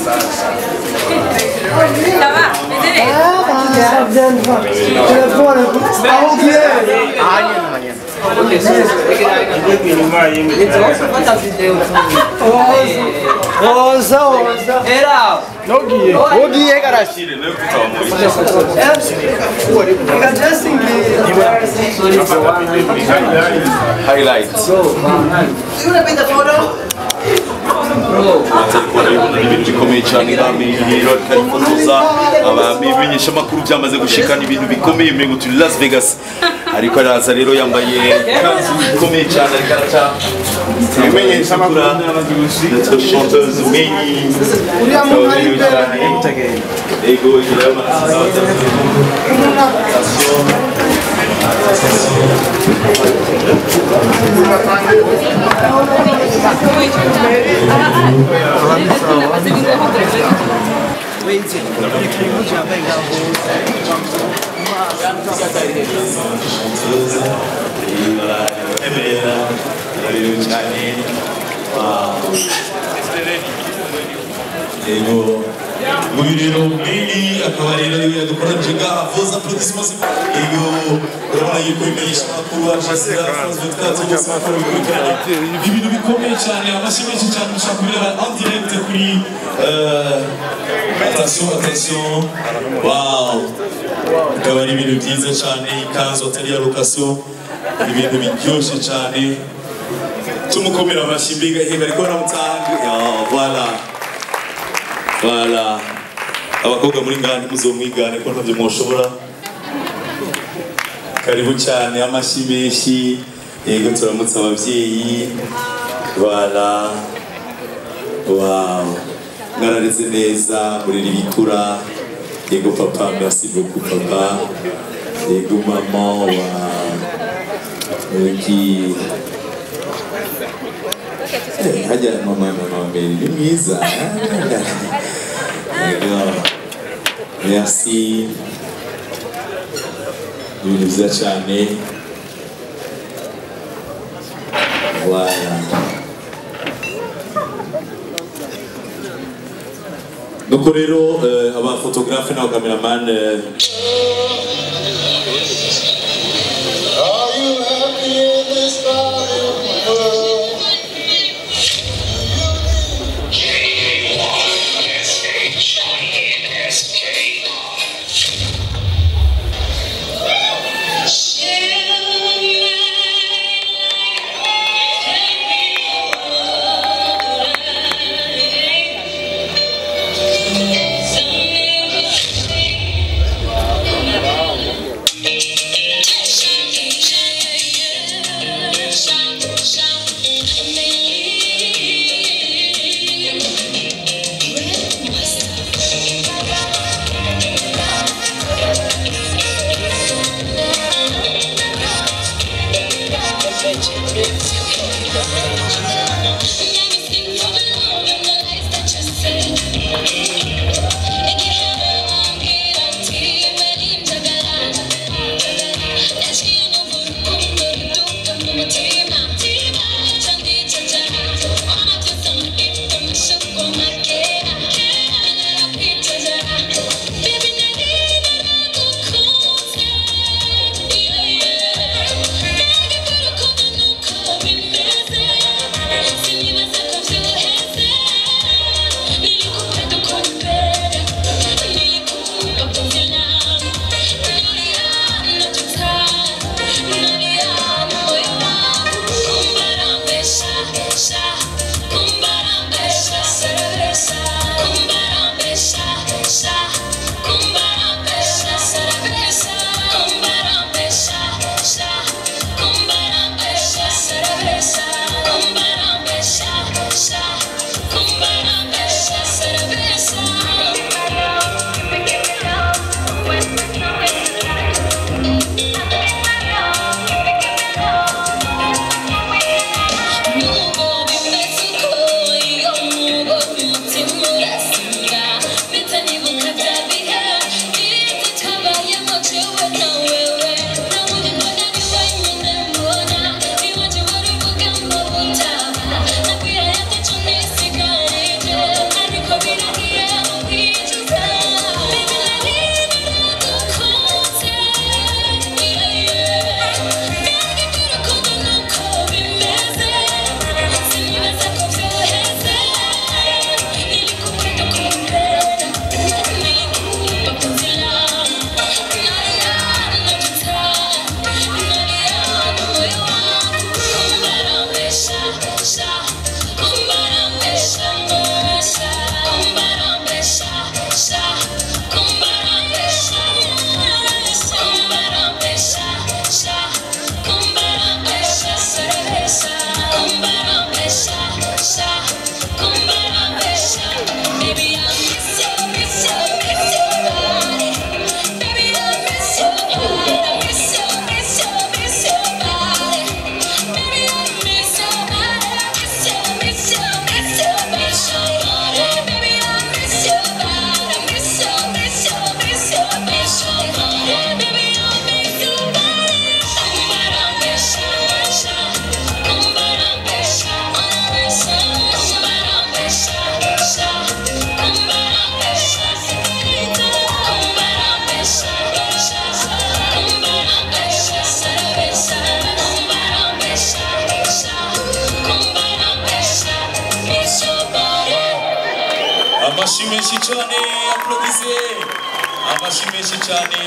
Ça va, vedete? Era Ogiye garashire no highlights. You wanna be the photo? ibintu bikomeye cyane nkamihiro karifotoza abamenyesha makuru byamaze gushikana ibintu bikomeye mrengo turi Las Vegas ariko araza rero yambaye kanzu ikomeye cyane arikaraca ibimenyesha makuru notre chanteuse MEILI uriya muntu ari imbere ego irama Uyirabe MEILI akaba rero yadukora njenga avoza applaudissements ego urabona yuko imenyesha makuru ajazira asanzwe twatse makuru bikurikirana ibintu bikomeye cyane amashimwe cyane ushaka kubera en direct kuri attention wow akaba ari ibintu byiza cyane ikanzu atari ya location ibintu biryoshye cyane tumukomera amashimbiga ihega ariko baramutanga voilà abakobwa muri ngani muzomwigane ko ntavyo mwoshobora karibu cyane amashi menshi yego turamutse abavyeyi voilà wow ngarareze neza muri ribikura yego papa merci beaucoup papa yego maman qui hajya mama mbere ni mwiza merci ibintu byiza cyane voilà nuko rero abafotografe n'abakameramani menshi cyane, applaudissez. Amashyi menshi cyane.